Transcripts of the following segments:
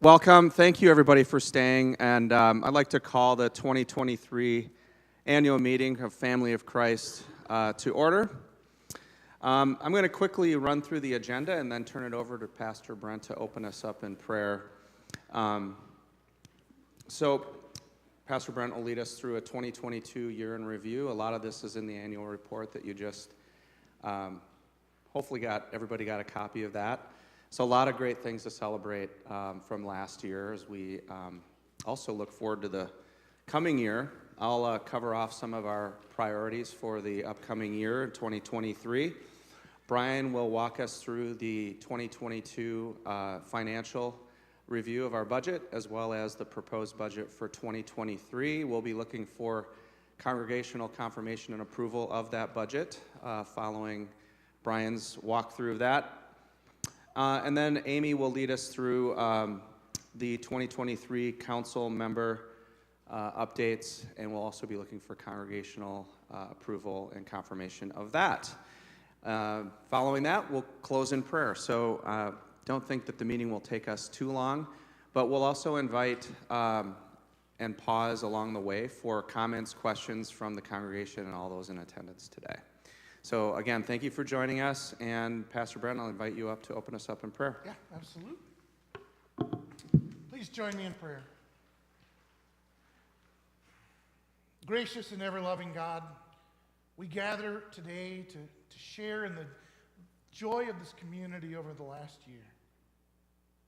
Welcome. Thank you, everybody, for staying. And I'd like to call the 2023 annual meeting of Family of Christ to order. I'm going to quickly run through the agenda and then turn it over to Pastor Brent to open us up in prayer. So Pastor Brent will lead us through a 2022 year in review. A lot of this is in the annual report that you just hopefully everybody got a copy of that. So a lot of great things to celebrate from last year as we also look forward to the coming year. I'll cover off some of our priorities for the upcoming year, 2023. Brian will walk us through the 2022 financial review of our budget, as well as the proposed budget for 2023. We'll be looking for congregational confirmation and approval of that budget following Brian's walkthrough of that. And then Amy will lead us through the 2023 council member updates, and we'll also be looking for congregational approval and confirmation of that. Following that, we'll close in prayer. So don't think that the meeting will take us too long, but we'll also invite and pause along the way for comments, questions from the congregation and all those in attendance today. So again, thank you for joining us, and Pastor Brent, I'll invite you up to open us up in prayer. Yeah, absolutely. Please join me in prayer. Gracious and ever-loving God, we gather today to share in the joy of this community over the last year.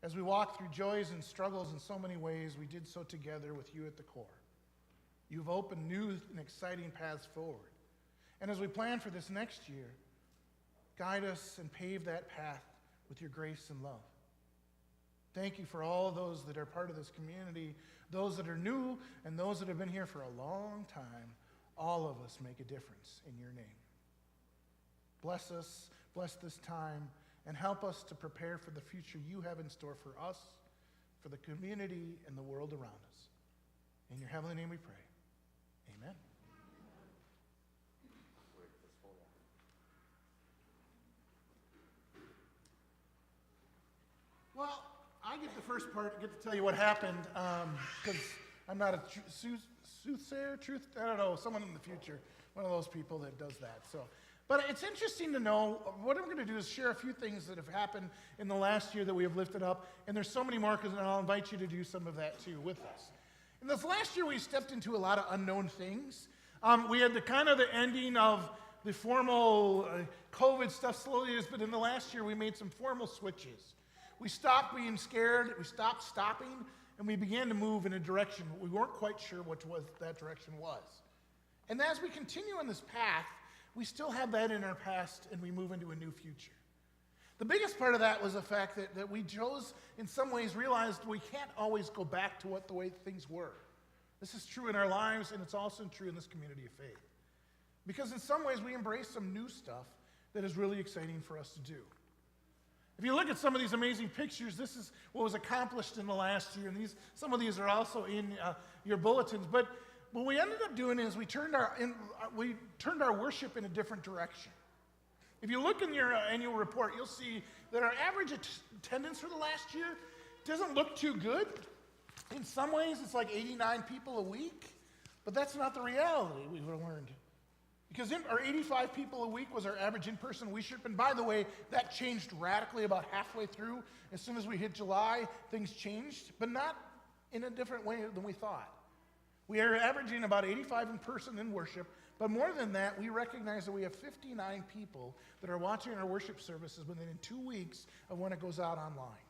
As we walk through joys and struggles in so many ways, we did so together with you at the core. You've opened new and exciting paths forward. And as we plan for this next year, guide us and pave that path with your grace and love. Thank you for all of those that are part of this community, those that are new, and those that have been here for a long time. All of us make a difference in your name. Bless us, bless this time, and help us to prepare for the future you have in store for us, for the community, and the world around us. In your heavenly name we pray. Amen. Well, I get the first part, I get to tell you what happened, because I'm not a soothsayer, I don't know, someone in the future, one of those people that does that. But it's interesting to know, what I'm going to do is share a few things that have happened in the last year that we have lifted up, and there's so many more, and I'll invite you to do some of that too with us. In this last year, we stepped into a lot of unknown things. We had the ending of the formal COVID stuff slowly, but in the last year, we made some formal switches. We stopped being scared, we stopped stopping, and we began to move in a direction. We weren't quite sure what that direction was. And as we continue on this path, we still have that in our past, and we move into a new future. The biggest part of that was the fact that we chose, in some ways, realized we can't always go back to the way things were. This is true in our lives, and it's also true in this community of faith. Because in some ways, we embrace some new stuff that is really exciting for us to do. If you look at some of these amazing pictures, this is what was accomplished in the last year, and some of these are also in your bulletins. But what we ended up doing is we turned our worship in a different direction. If you look in your annual report, you'll see that our average attendance for the last year doesn't look too good. In some ways, it's like 89 people a week, but that's not the reality we learned. Because our 85 people a week was our average in-person worship, and by the way, that changed radically about halfway through. As soon as we hit July, things changed, but not in a different way than we thought. We are averaging about 85 in person in worship, but more than that, we recognize that we have 59 people that are watching our worship services within 2 weeks of when it goes out online.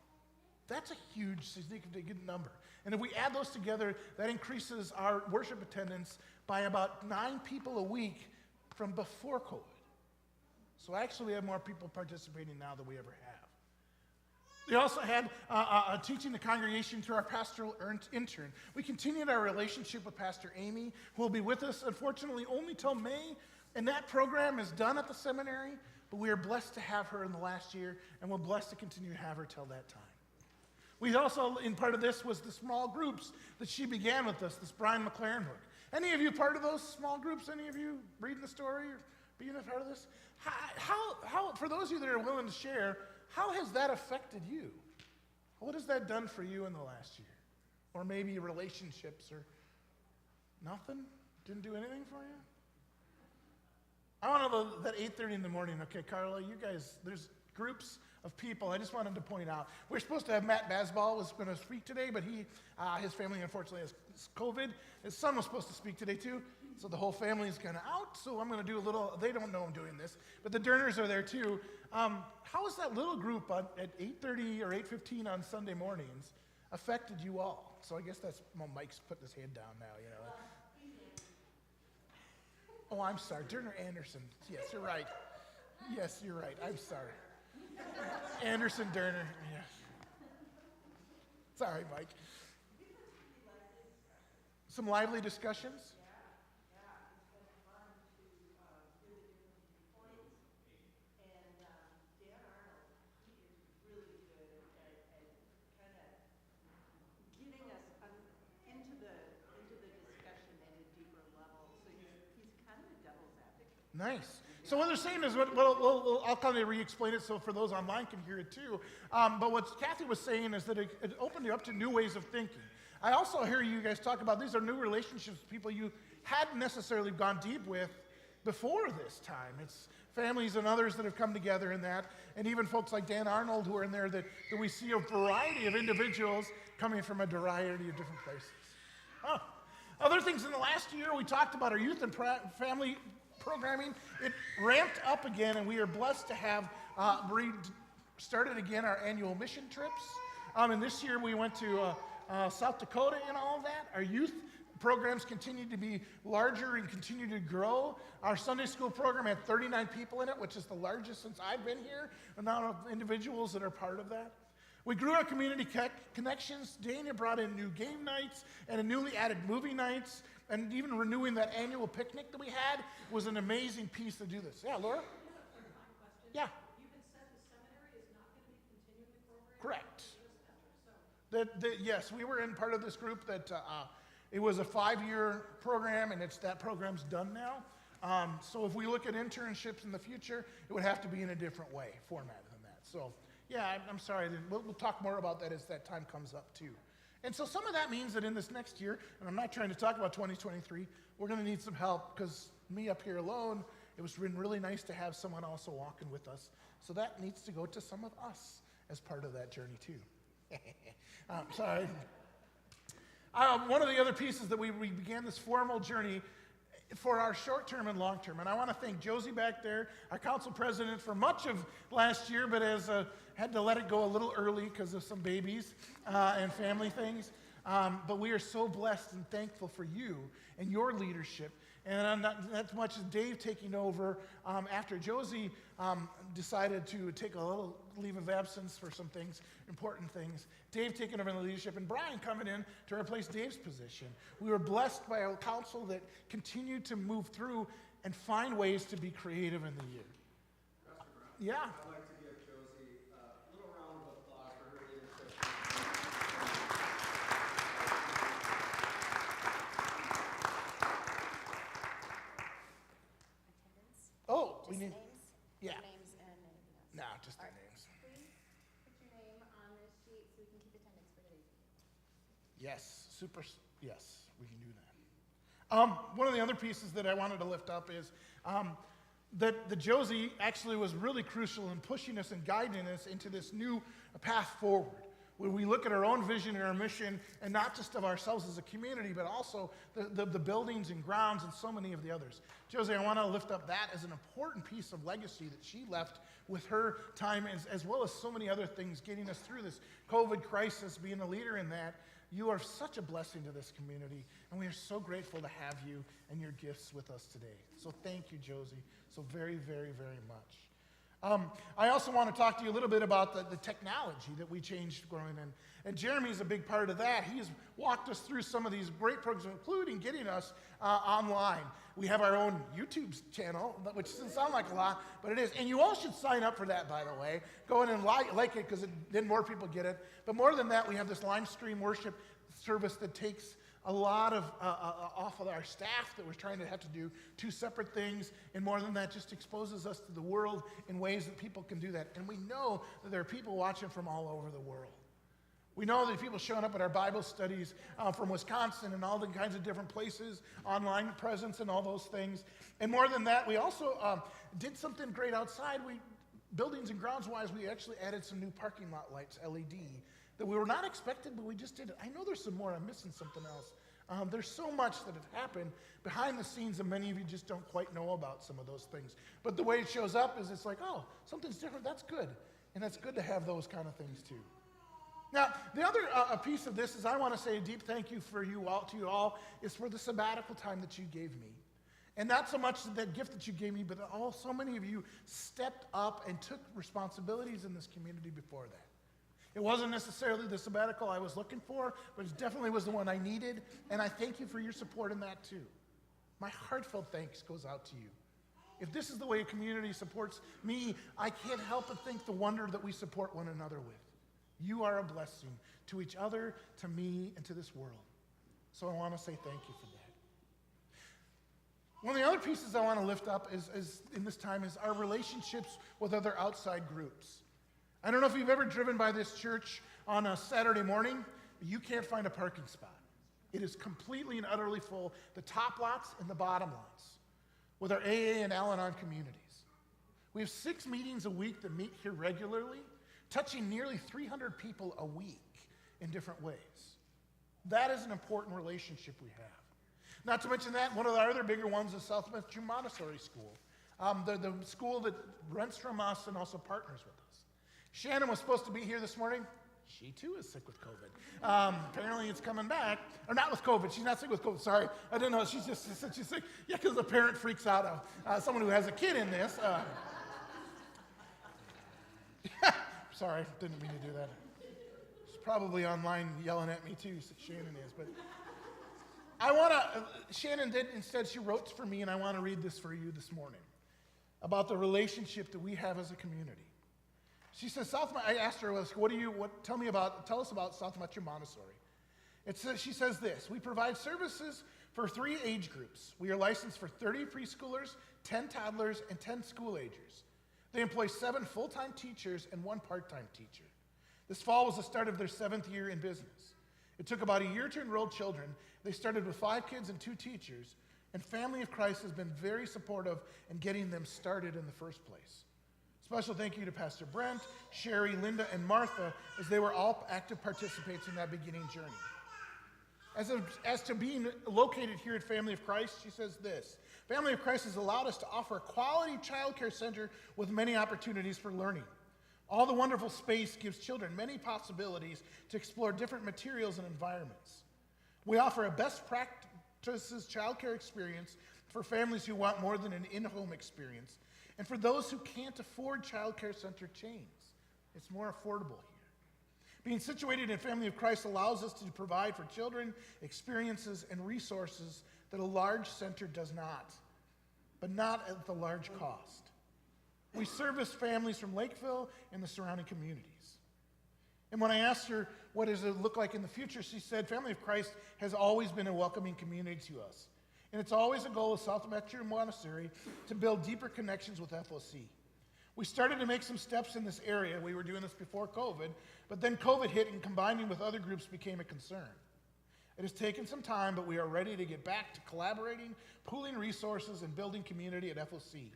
That's a huge, significant number. And if we add those together, that increases our worship attendance by about 9 people a week from before COVID. So actually we have more people participating now than we ever have. We also had teaching the congregation through our pastoral intern. We continued our relationship with Pastor Amy, who will be with us, unfortunately, only till May. And that program is done at the seminary, but we are blessed to have her in the last year, and we're blessed to continue to have her till that time. We also, in part of this, was the small groups that she began with us, this Brian McLaren book. Any of you part of those small groups? Any of you reading the story or being a part of this? How for those of you that are willing to share, how has that affected you? What has that done for you in the last year? Or maybe relationships or nothing? Didn't do anything for you? I want to know that 8:30 in the morning. Okay, Carla, you guys, there's groups of people. I just wanted to point out. We're supposed to have Matt Basball was going to speak today, but his family unfortunately has COVID. His son was supposed to speak today too, so the whole family is kind of out. So I'm going to do a little. They don't know I'm doing this, but the Durners are there too. How has that little group at 8:30 or 8:15 on Sunday mornings affected you all? So I guess that's, well, Mike's putting his head down now, you know. Oh, I'm sorry, Durner Anderson. Yes, you're right. Yes, you're right. I'm sorry. Anderson Durner. Yeah. Sorry, Mike. Some lively discussions? Getting us into the discussion at a deeper level. So he's kind of a devil's advocate. Nice. So what they're saying is, I'll kind of re-explain it so for those online can hear it too. But what Kathy was saying is that it opened you up to new ways of thinking. I also hear you guys talk about these are new relationships with people you hadn't necessarily gone deep with before this time. It's families and others that have come together in that, and even folks like Dan Arnold who are in there that we see a variety of individuals coming from a variety of different places. Huh. Other things in the last year, we talked about our youth and family programming. It ramped up again, and we are blessed to have started again our annual mission trips. And this year we went to South Dakota and all of that. Our youth programs continue to be larger and continue to grow. Our Sunday school program had 39 people in it, which is the largest since I've been here, the amount of individuals that are part of that. We grew our community connections. Dana brought in new game nights and a newly added movie nights, and even renewing that annual picnic that we had was an amazing piece to do this. Yeah, Laura? Yeah. You had said the seminary is not going to be continuing the program? Correct. Yes, we were in part of this group that it was a 5-year program, and that program's done now. So if we look at internships in the future, it would have to be in a different format than that. So yeah, I'm sorry. We'll talk more about that as that time comes up too. And so some of that means that in this next year, and I'm not trying to talk about 2023, we're going to need some help because me up here alone, it was really nice to have someone also walking with us. So that needs to go to some of us as part of that journey too. Sorry. One of the other pieces that we began this formal journey for our short term and long term. And I want to thank Josie back there, our council president, for much of last year, but had to let it go a little early because of some babies and family things. But we are so blessed and thankful for you and your leadership. And not as much as Dave taking over after Josie decided to take a little leave of absence for some things, important things. Dave taking over the leadership and Brian coming in to replace Dave's position. We were blessed by a council that continued to move through and find ways to be creative in the year. Pastor Brown, Yeah. I'd like to give Josie a little round of applause for her leadership. Attendance? Oh, Just we need, names? yeah. Names and anything else? No, just their All right. names. Please put your name on this sheet so we can keep attendance for the day. Yes, yes, we can do that. One of the other pieces that I wanted to lift up is that the Josie actually was really crucial in pushing us and guiding us into this new path forward, where we look at our own vision and our mission, and not just of ourselves as a community, but also the buildings and grounds and so many of the others. Josie, I want to lift up that as an important piece of legacy that she left with her time, as well as so many other things, getting us through this COVID crisis, being a leader in that. You are such a blessing to this community, and we are so grateful to have you and your gifts with us today. So thank you, Josie, so very, very, very much. I also want to talk to you a little bit about the technology that we changed growing in. And Jeremy's a big part of that. He has walked us through some of these great programs, including getting us online. We have our own YouTube channel, which doesn't sound like a lot, but it is. And you all should sign up for that, by the way. Go in and like it, because then more people get it. But more than that, we have this live stream worship service that takes a lot of off of our staff that we're trying to have to do 2 separate things, and more than that, just exposes us to the world in ways that people can do that. And we know that there are people watching from all over the world. We know that people showing up at our Bible studies from Wisconsin and all the kinds of different places, online presence and all those things. And more than that, we also did something great outside. Buildings and grounds wise, we actually added some new parking lot lights, LED, that we were not expected, but we just did it. I know there's some more. I'm missing something else. There's so much that has happened behind the scenes, and many of you just don't quite know about some of those things. But the way it shows up is it's like, oh, something's different. That's good. And that's good to have those kind of things too. Now, the other piece of this is I want to say a deep thank you to you all, is for the sabbatical time that you gave me. And not so much that gift that you gave me, but so many of you stepped up and took responsibilities in this community before that. It wasn't necessarily the sabbatical I was looking for, but it definitely was the one I needed, and I thank you for your support in that too. My heartfelt thanks goes out to you. If this is the way a community supports me, I can't help but think the wonder that we support one another with. You are a blessing to each other, to me, and to this world. So I want to say thank you for that. One of the other pieces I want to lift up is in this time is our relationships with other outside groups. I don't know if you've ever driven by this church on a Saturday morning, but you can't find a parking spot. It is completely and utterly full, the top lots and the bottom lots, with our AA and Al-Anon communities. We have 6 meetings a week that meet here regularly, touching nearly 300 people a week in different ways. That is an important relationship we have. Not to mention that, one of our other bigger ones is Southwestern Montessori School, the school that rents from us and also partners with us. Shannon was supposed to be here this morning. She too is sick with COVID. Apparently it's coming back. Or not with COVID. She's not sick with COVID. Sorry. I didn't know. She said she's sick. Yeah, because the parent freaks out. Someone who has a kid in this. Sorry. Didn't mean to do that. She's probably online yelling at me too. Shannon is. But I want to, Shannon did, instead she wrote for me, and I want to read this for you this morning about the relationship that we have as a community. She says, I asked her, tell us about South Metro Montessori. She says this: we provide services for 3 age groups. We are licensed for 30 preschoolers, 10 toddlers, and 10 school agers. They employ 7 full-time teachers and 1 part-time teacher. This fall was the start of their 7th year in business. It took about a year to enroll children. They started with 5 kids and 2 teachers, and Family of Christ has been very supportive in getting them started in the first place. Special thank you to Pastor Brent, Sherry, Linda, and Martha, as they were all active participants in that beginning journey. As to being located here at Family of Christ, she says this: Family of Christ has allowed us to offer a quality child care center with many opportunities for learning. All the wonderful space gives children many possibilities to explore different materials and environments. We offer a best practices child care experience for families who want more than an in-home experience, and for those who can't afford child care center chains. It's more affordable here. Being situated in Family of Christ allows us to provide for children experiences and resources that a large center does not, but not at the large cost. We service families from Lakeville and the surrounding communities. And when I asked her, what does it look like in the future, she said, Family of Christ has always been a welcoming community to us. And it's always a goal of South Metro Montessori to build deeper connections with FOC. We started to make some steps in this area. We were doing this before COVID, but then COVID hit, and combining with other groups became a concern. It has taken some time, but we are ready to get back to collaborating, pooling resources, and building community at FOC.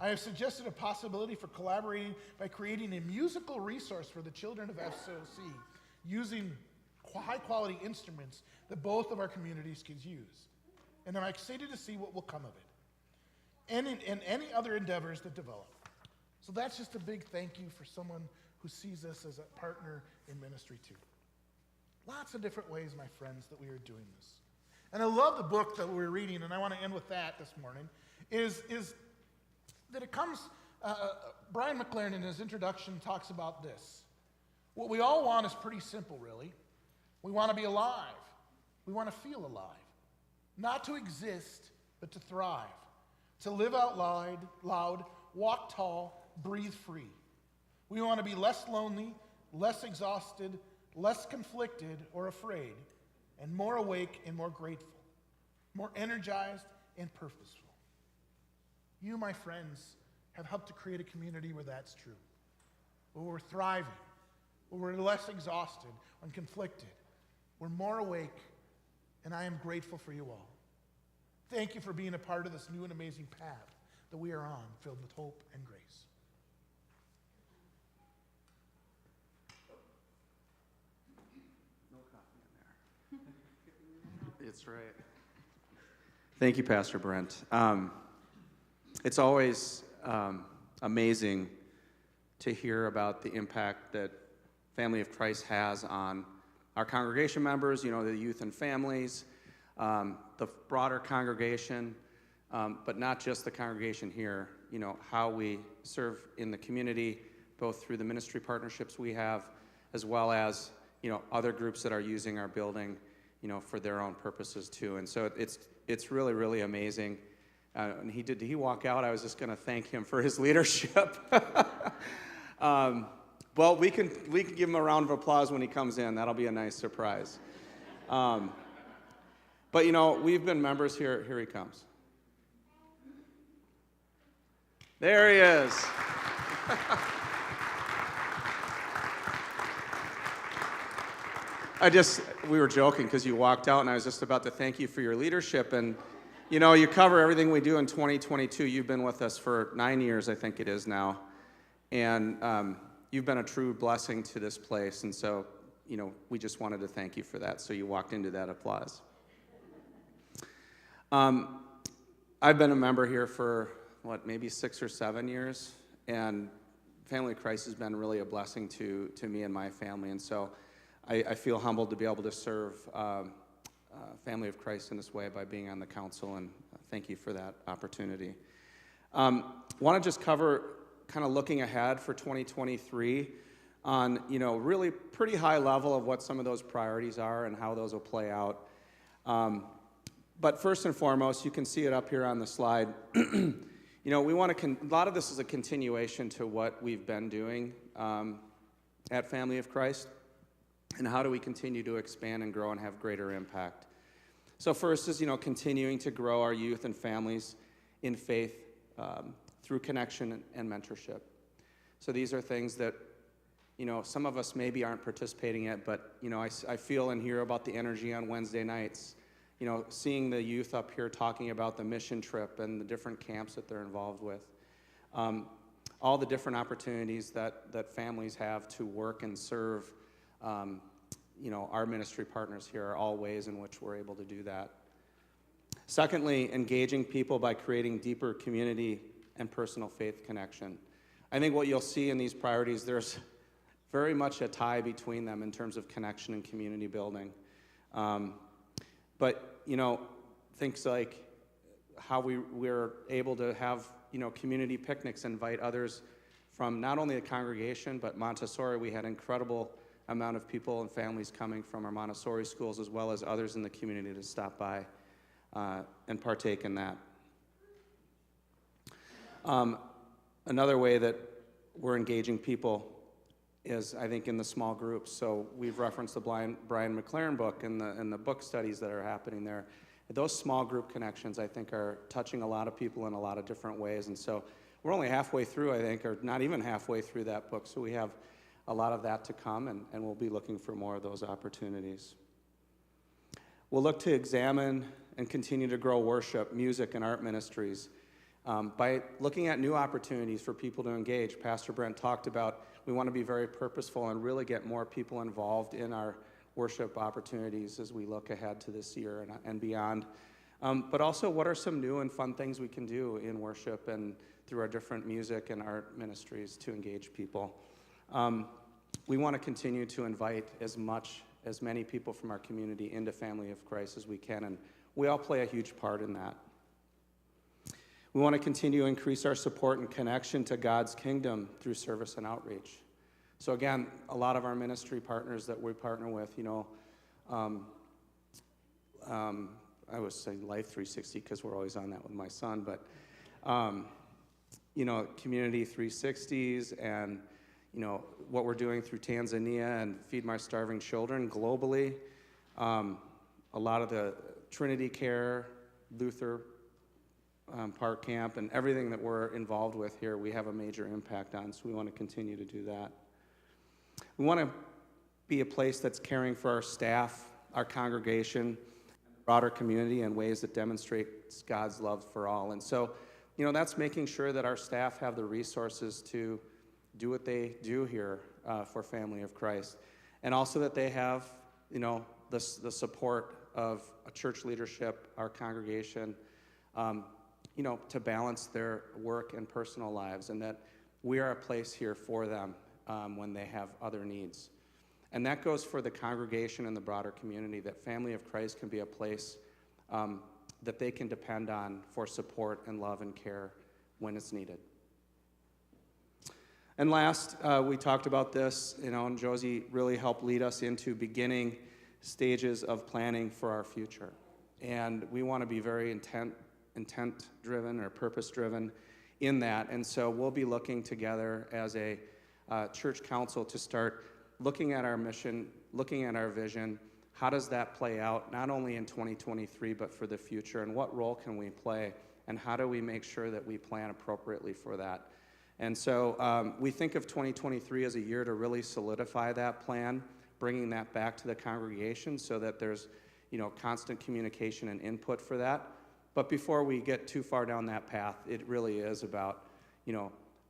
I have suggested a possibility for collaborating by creating a musical resource for the children of FOC, using high-quality instruments that both of our communities could use. And I'm excited to see what will come of it, and any other endeavors that develop. So that's just a big thank you for someone who sees us as a partner in ministry too. Lots of different ways, my friends, that we are doing this. And I love the book that we're reading, and I want to end with that this morning, is that it comes, Brian McLaren in his introduction talks about this. What we all want is pretty simple, really. We want to be alive. We want to feel alive. Not to exist, but to thrive. To live out loud, walk tall, breathe free. We want to be less lonely, less exhausted, less conflicted or afraid, and more awake and more grateful, more energized and purposeful. You, my friends, have helped to create a community where that's true, where we're thriving, where we're less exhausted and conflicted. We're more awake, and I am grateful for you all. Thank you for being a part of this new and amazing path that we are on, filled with hope and grace. No coffee in there. It's right. Thank you, Pastor Brent. It's always amazing to hear about the impact that Family of Christ has on our congregation members, the youth and families, the broader congregation, but not just the congregation here, how we serve in the community, both through the ministry partnerships we have, as well as, other groups that are using our building, for their own purposes too. And so it's really, really amazing. And did he walk out? I was just going to thank him for his leadership. Well, we can give him a round of applause when he comes in. That'll be a nice surprise. But we've been members here. Here he comes. There he is. We were joking because you walked out, and I was just about to thank you for your leadership. And, you cover everything we do in 2022. You've been with us for 9 years, I think it is now. And you've been a true blessing to this place. And so, we just wanted to thank you for that. So you walked into that applause. I've been a member here for, maybe 6 or 7 years. And Family of Christ has been really a blessing to me and my family. And so I feel humbled to be able to serve Family of Christ in this way by being on the council, and thank you for that opportunity. Want to just cover kind of looking ahead for 2023 on, really pretty high level of what some of those priorities are and how those will play out. But first and foremost, you can see it up here on the slide. We want to, a lot of this is a continuation to what we've been doing at Family of Christ. And how do we continue to expand and grow and have greater impact? So first is, continuing to grow our youth and families in faith through connection and mentorship. So these are things that, some of us maybe aren't participating yet, but, I feel and hear about the energy on Wednesday nights. Seeing the youth up here talking about the mission trip and the different camps that they're involved with. All the different opportunities that families have to work and serve. Our ministry partners here are all ways in which we're able to do that. Secondly, engaging people by creating deeper community and personal faith connection. I think what you'll see in these priorities, there's very much a tie between them in terms of connection and community building. But things like how we're able to have, community picnics, invite others from not only the congregation, but Montessori. We had incredible amount of people and families coming from our Montessori schools, as well as others in the community, to stop by and partake in that. Another way that we're engaging people is, I think, in the small groups. So we've referenced the Brian McLaren book and the book studies that are happening there. Those small group connections, I think, are touching a lot of people in a lot of different ways. And so we're only halfway through, I think, or not even halfway through that book. So we have a lot of that to come, and we'll be looking for more of those opportunities. We'll look to examine and continue to grow worship, music, and art ministries by looking at new opportunities for people to engage. Pastor Brent talked about we want to be very purposeful and really get more people involved in our worship opportunities as we look ahead to this year and beyond. But also, what are some new and fun things we can do in worship and through our different music and art ministries to engage people? We want to continue to invite as many people from our community into Family of Christ as we can, and we all play a huge part in that. We want to continue to increase our support and connection to God's kingdom through service and outreach. So again, a lot of our ministry partners that we partner with, I was saying Life 360 because we're always on that with my son, but Community 360s and what we're doing through Tanzania and Feed My Starving Children globally. A lot of the Trinity Care, Luther Park Camp, and everything that we're involved with here, we have a major impact on, so we want to continue to do that. We want to be a place that's caring for our staff, our congregation, broader community in ways that demonstrates God's love for all. And so, that's making sure that our staff have the resources to do what they do here for Family of Christ. And also that they have, the support of a church leadership, our congregation, to balance their work and personal lives, and that we are a place here for them when they have other needs. And that goes for the congregation and the broader community, that Family of Christ can be a place that they can depend on for support and love and care when it's needed. And last, we talked about this, and Josie really helped lead us into beginning stages of planning for our future. And we want to be very intent-driven or purpose-driven in that. And so we'll be looking together as a church council to start looking at our mission, looking at our vision. How does that play out, not only in 2023, but for the future? And what role can we play? And how do we make sure that we plan appropriately for that? And so we think of 2023 as a year to really solidify that plan, bringing that back to the congregation so that there's, constant communication and input for that. But before we get too far down that path, it really is about,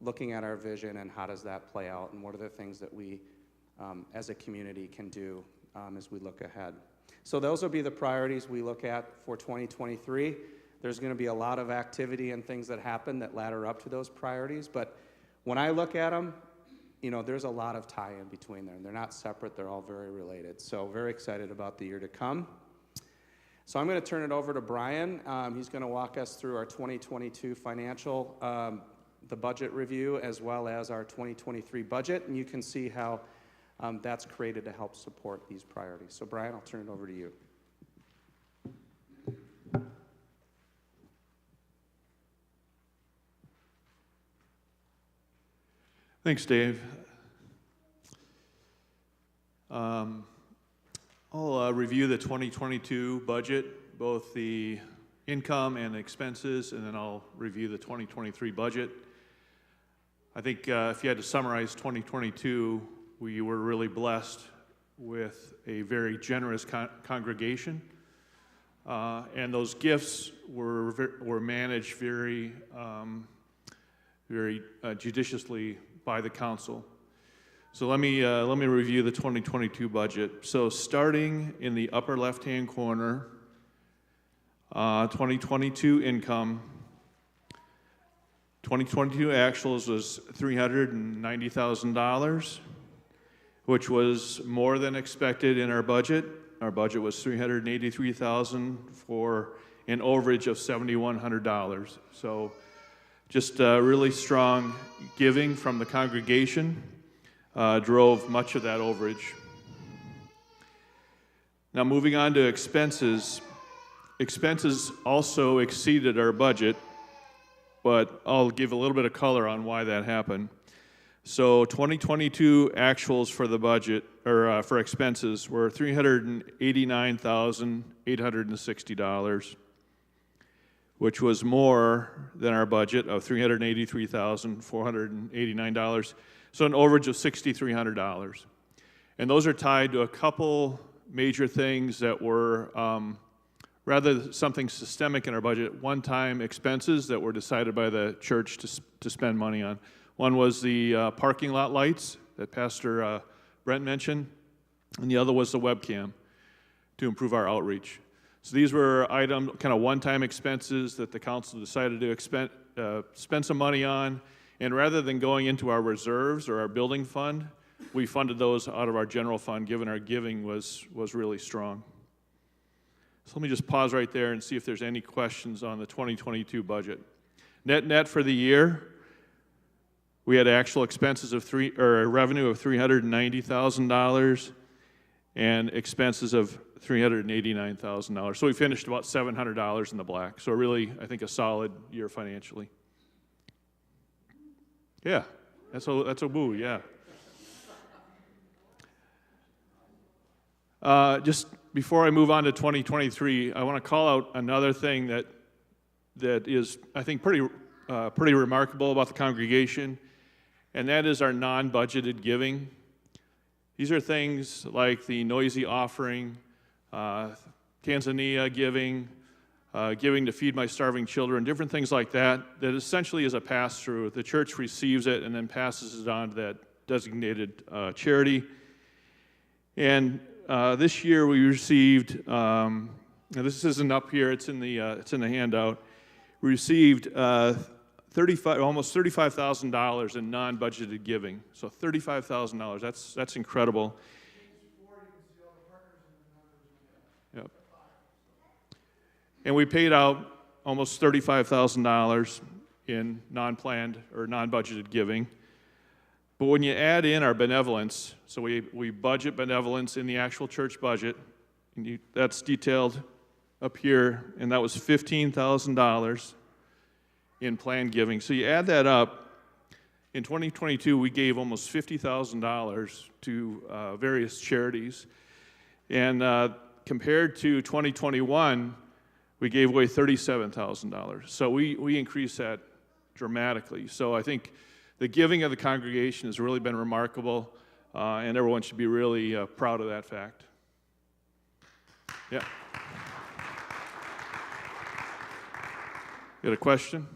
looking at our vision and how does that play out, and what are the things that we, as a community, can do as we look ahead. So those will be the priorities we look at for 2023. There's going to be a lot of activity and things that happen that ladder up to those priorities, but when I look at them, there's a lot of tie-in between them. They're not separate, they're all very related. So very excited about the year to come. So I'm going to turn it over to Brian. He's going to walk us through our 2022 financial, the budget review, as well as our 2023 budget, and you can see how that's created to help support these priorities. So Brian, I'll turn it over to you. Thanks, Dave. I'll review the 2022 budget, both the income and expenses, and then I'll review the 2023 budget. I think if you had to summarize 2022, we were really blessed with a very generous congregation, and those gifts were managed very judiciously by the council. So let me review the 2022 budget. So starting in the upper left-hand corner, 2022 income. 2022 actuals was $390,000, which was more than expected in our budget. Our budget was $383,000 for an overage of $7,100. So just really strong giving from the congregation drove much of that overage. Now moving on to expenses. Expenses also exceeded our budget, but I'll give a little bit of color on why that happened. So 2022 actuals for the budget, or for expenses, were $389,860, which was more than our budget of $383,489, so an overage of $6,300. And those are tied to a couple major things that were rather something systemic in our budget, one-time expenses that were decided by the church to spend money on. One was the parking lot lights that Pastor Brent mentioned, and the other was the webcam to improve our outreach. So these were kind of one-time expenses that the council decided to spend some money on, and rather than going into our reserves or our building fund, we funded those out of our general fund, given our giving was really strong. So let me just pause right there and see if there's any questions on the 2022 budget. Net for the year, we had actual expenses of revenue of $390,000 and expenses of $389,000. So we finished about $700 in the black. So really, I think, a solid year financially. Yeah, that's a woo, yeah. Just before I move on to 2023, I want to call out another thing that is, I think, pretty remarkable about the congregation, and that is our non-budgeted giving. These are things like the Noisy offering, Tanzania giving, giving to feed my starving children, different things like that, that essentially is a pass-through. The church receives it and then passes it on to that designated charity. And this year we received, now this isn't up here, it's in the handout. We received almost $35,000 in non-budgeted giving. So $35,000, that's incredible. Yep. And we paid out almost $35,000 in non-planned or non-budgeted giving. But when you add in our benevolence, so we budget benevolence in the actual church budget, and that's detailed up here, and that was $15,000 in planned giving. So you add that up, in 2022 we gave almost $50,000 to various charities, and compared to 2021, we gave away $37,000. So we increased that dramatically. So I think the giving of the congregation has really been remarkable, and everyone should be really proud of that fact. Yeah. You got a question?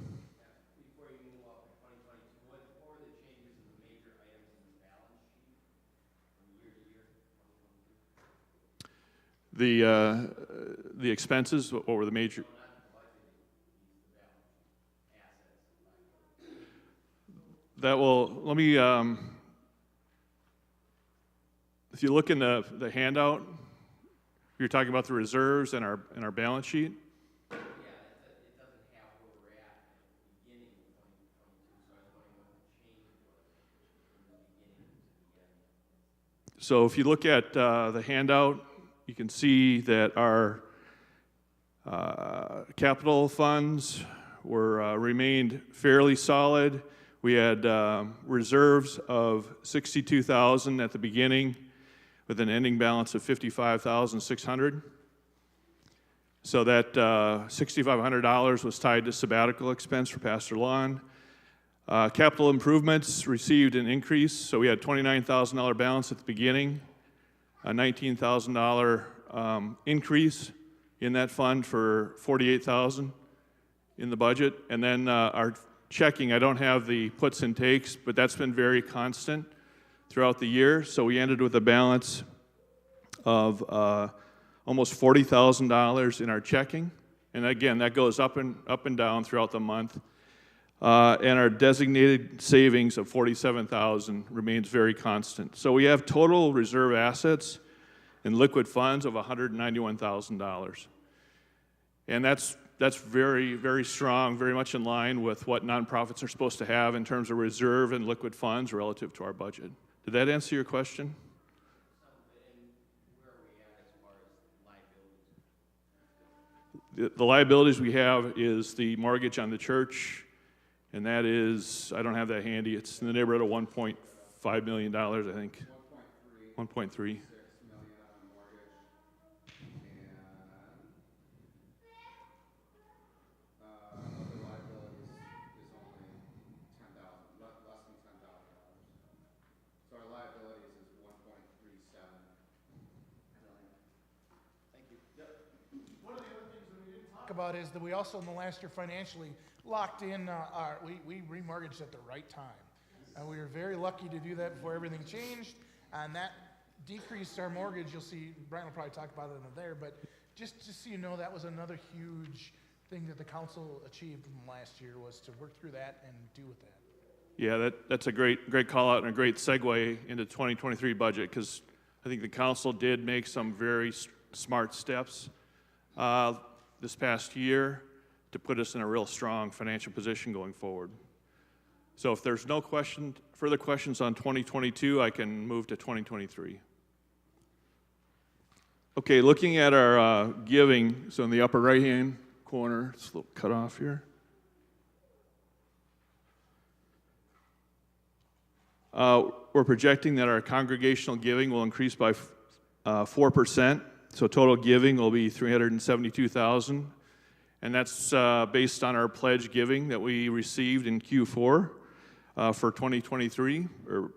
Before you move up to 2022, what were the changes in the major items in the balance sheet from year to year? The expenses, what were the major? That will, let me, if you look in the handout, you're talking about the reserves and our balance sheet. Yeah, it doesn't have where we're at the beginning of 2022, so I was wondering what the change was from the beginning to the end. So if you look at the handout, you can see that our capital funds remained fairly solid. We had reserves of $62,000 at the beginning, with an ending balance of $55,600. So that $6,500 was tied to sabbatical expense for Pastor Lon. Capital improvements received an increase, so we had $29,000 balance at the beginning, a $19,000 increase in that fund for $48,000 in the budget, and then our checking, I don't have the puts and takes, but that's been very constant throughout the year. So we ended with a balance of almost $40,000 in our checking, and again, that goes up and down throughout the month. And our designated savings of $47,000 remains very constant. So we have total reserve assets and liquid funds of $191,000, and that's very, very strong, very much in line with what nonprofits are supposed to have in terms of reserve and liquid funds relative to our budget. Did that answer your question? Where are we at as far as liabilities? The liabilities we have is the mortgage on the church, and that is, I don't have that handy, it's in the neighborhood of $1.5 million, I think. 1.3. About is that we also in the last year financially locked in we remortgaged at the right time, and we were very lucky to do that before everything changed, and that decreased our mortgage. You'll see Brian will probably talk about it in there, but just so you know, that was another huge thing that the council achieved from last year, was to work through that and do with that. Yeah, that's a great call out and a great segue into 2023 budget, because I think the council did make some very smart steps this past year to put us in a real strong financial position going forward. So if there's no further questions on 2022, I can move to 2023. Okay, looking at our giving, so in the upper right-hand corner, it's a little cut off here. We're projecting that our congregational giving will increase by 4%. So total giving will be $372,000, and that's based on our pledge giving that we received in Q4 for 2023, or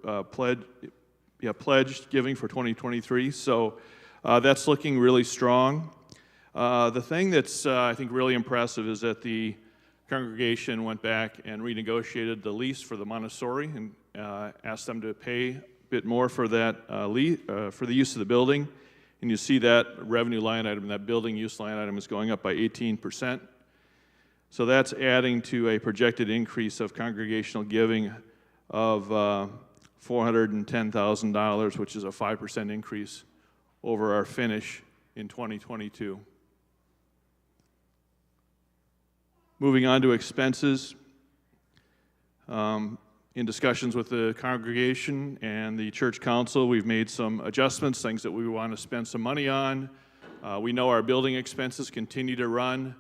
pledged giving for 2023. So that's looking really strong. The thing that's, I think, really impressive is that the congregation went back and renegotiated the lease for the Montessori and asked them to pay a bit more for that for the use of the building. And you see that revenue line item, that building use line item is going up by 18%. So that's adding to a projected increase of congregational giving of $410,000, which is a 5% increase over our finish in 2022. Moving on to expenses. In discussions with the congregation and the church council, we've made some adjustments, things that we want to spend some money on. We know our building expenses continue to run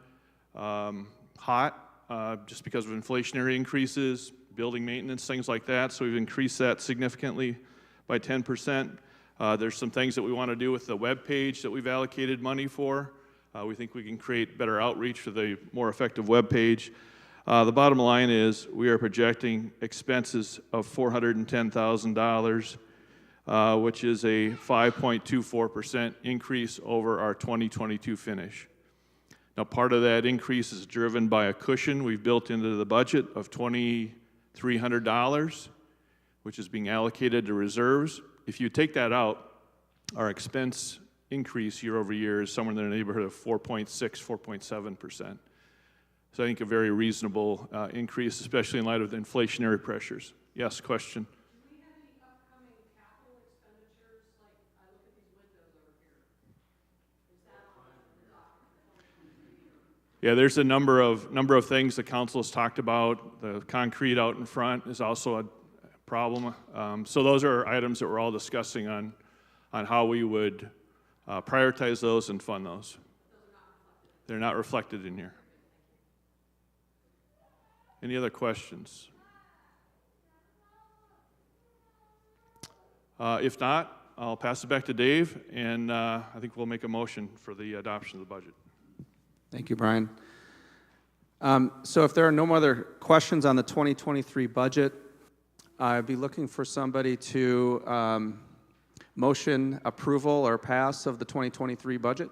hot just because of inflationary increases, building maintenance, things like that. So we've increased that significantly by 10%. There's some things that we want to do with the web page that we've allocated money for. We think we can create better outreach for the more effective web page. The bottom line is we are projecting expenses of $410,000, which is a 5.24% increase over our 2022 finish. Now, part of that increase is driven by a cushion we've built into the budget of $2,300, which is being allocated to reserves. If you take that out, our expense increase year over year is somewhere in the neighborhood of 4.6, 4.7%. So I think a very reasonable increase, especially in light of the inflationary pressures. Yes, question? Do we have any upcoming capital expenditures? Like, I look at these windows over here. Is that on the docket? Yeah, there's a number of things the council has talked about. The concrete out in front is also a problem. So those are items that we're all discussing on how we would prioritize those and fund those. They're not reflected in here. Any other questions? If not, I'll pass it back to Dave, and I think we'll make a motion for the adoption of the budget. Thank you, Brian. So if there are no other questions on the 2023 budget, I'd be looking for somebody to motion approval or pass of the 2023 budget.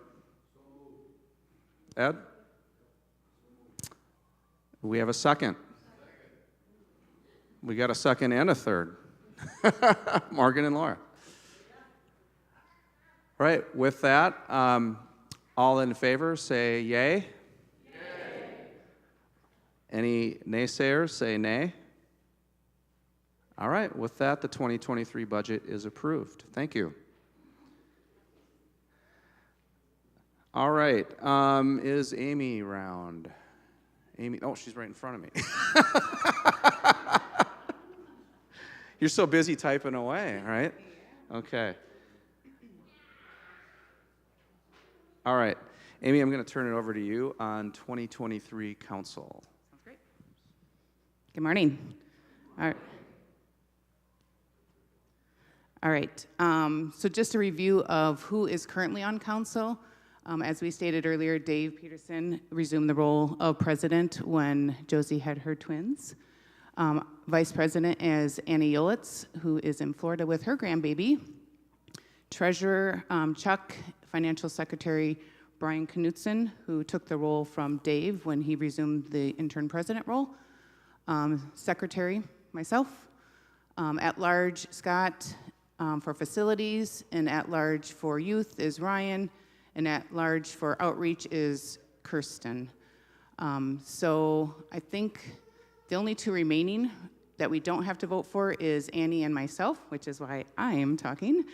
Ed? We have a second. We got a second and a third. Morgan and Laura. All right, with that, all in favor say yay. Yay. Any naysayers say nay. All right, with that, the 2023 budget is approved. Thank you. All right, is Amy around? Amy, oh, she's right in front of me. You're so busy typing away, right? Okay. All right. Amy, I'm going to turn it over to you on 2023 council. Sounds great. Good morning. All right. All right. So just a review of who is currently on council. As we stated earlier, Dave Peterson resumed the role of president when Josie had her twins. Vice president is Annie Yolitz, who is in Florida with her grandbaby. Treasurer Chuck, financial secretary Brian Knutson, who took the role from Dave when he resumed the intern president role. Secretary, myself. At-large Scott for facilities, and at-large for youth is Ryan, and at-large for outreach is Kirsten. So I think the only two remaining that we don't have to vote for is Annie and myself, which is why I am talking.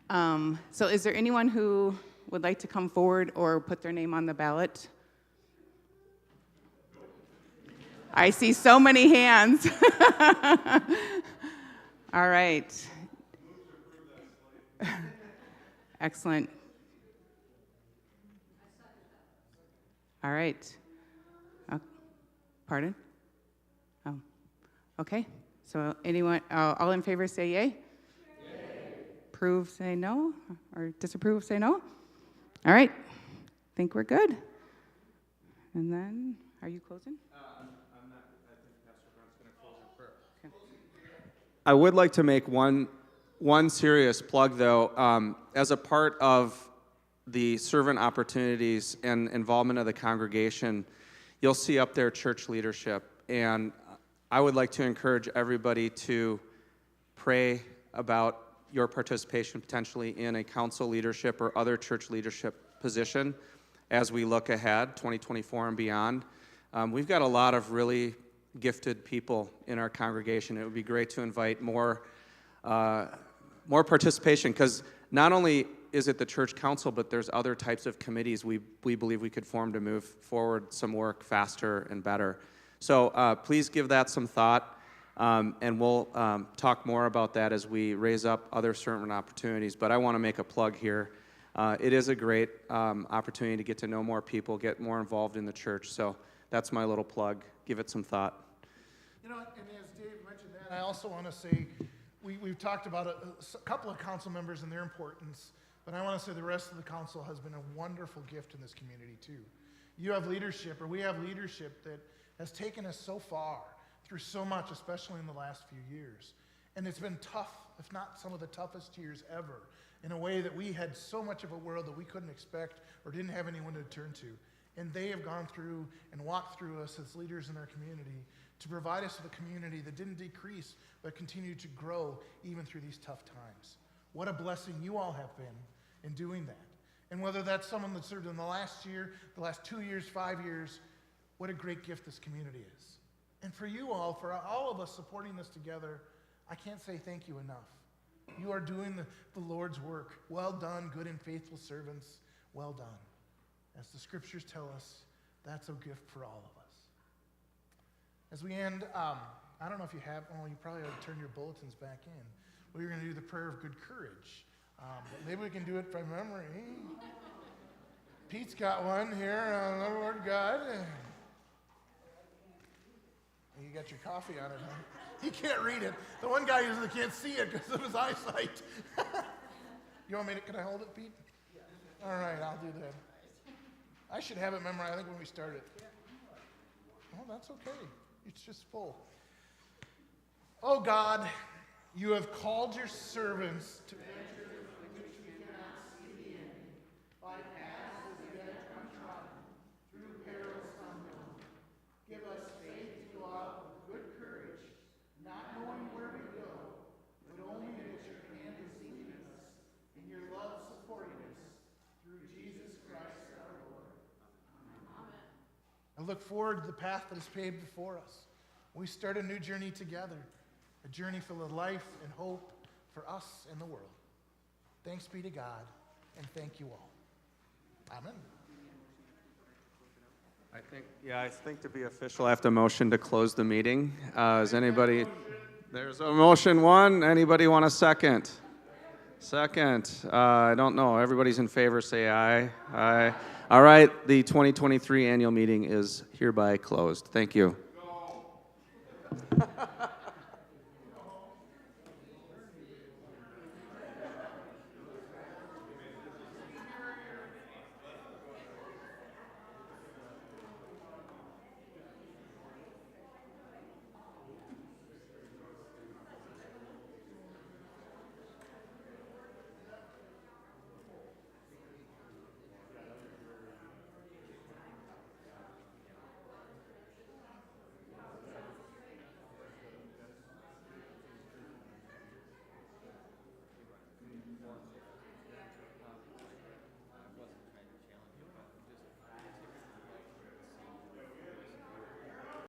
So is there anyone who would like to come forward or put their name on the ballot? I see so many hands. All right. Excellent. All right. Pardon? Oh, okay. So anyone, all in favor say yay? Yay. Approve say no, or disapprove say no? All right. Think we're good. And then, are you closing? I'm not, I think Pastor Brown's going to close in prayer. Okay. I would like to make one one serious plug, though. As a part of the servant opportunities and involvement of the congregation, you'll see up there church leadership. And I would like to encourage everybody to pray about your participation potentially in a council leadership or other church leadership position as we look ahead, 2024 and beyond. We've got a lot of really gifted people in our congregation. It would be great to invite more participation, because not only is it the church council, but there's other types of committees we believe we could form to move forward some work faster and better. So please give that some thought, and we'll talk more about that as we raise up other servant opportunities. But I want to make a plug here. It is a great opportunity to get to know more people, get more involved in the church. So that's my little plug. Give it some thought. You know, and as Dave mentioned that, I also want to say, we've talked about a couple of council members and their importance, but I want to say the rest of the council has been a wonderful gift in this community too. You have leadership, or we have leadership that has taken us so far through so much, especially in the last few years. And it's been tough, if not some of the toughest years ever, in a way that we had so much of a world that we couldn't expect or didn't have anyone to turn to. And they have gone through and walked through us as leaders in our community to provide us with a community that didn't decrease, but continued to grow even through these tough times. What a blessing you all have been in doing that. And whether that's someone that served in the last year, the last 2 years, 5 years, what a great gift this community is. And for you all, for all of us supporting this together, I can't say thank you enough. You are doing the Lord's work. Well done, good and faithful servants. Well done. As the scriptures tell us, that's a gift for all of us. As we end, I don't know if you have, well, you probably ought to turn your bulletins back in. We're going to do the prayer of good courage. But maybe we can do it from memory. Pete's got one here, Lord God. You got your coffee on it, huh? He can't read it. The one guy usually can't see it because of his eyesight. You want me to, can I hold it, Pete? Yeah. All right, I'll do that. I should have it memorized, I think, when we started. Oh, that's okay. It's just full. Oh, God, you have called your servants to enter which we cannot see the end, by paths as yet untrodden, through perils unknown. Give us faith to go out with good courage, not knowing where we go, but only that your hand is leading us, and your love supporting us, through Jesus Christ our Lord. Amen. I look forward to the path that is paved before us. We start a new journey together, a journey full of life and hope for us and the world. Thanks be to God, and thank you all. Amen. I think to be official, I have to motion to close the meeting. Is anybody, there's a motion one. Anybody want a second? Second. I don't know. Everybody's in favor, say aye. Aye. All right, the 2023 annual meeting is hereby closed. Thank you.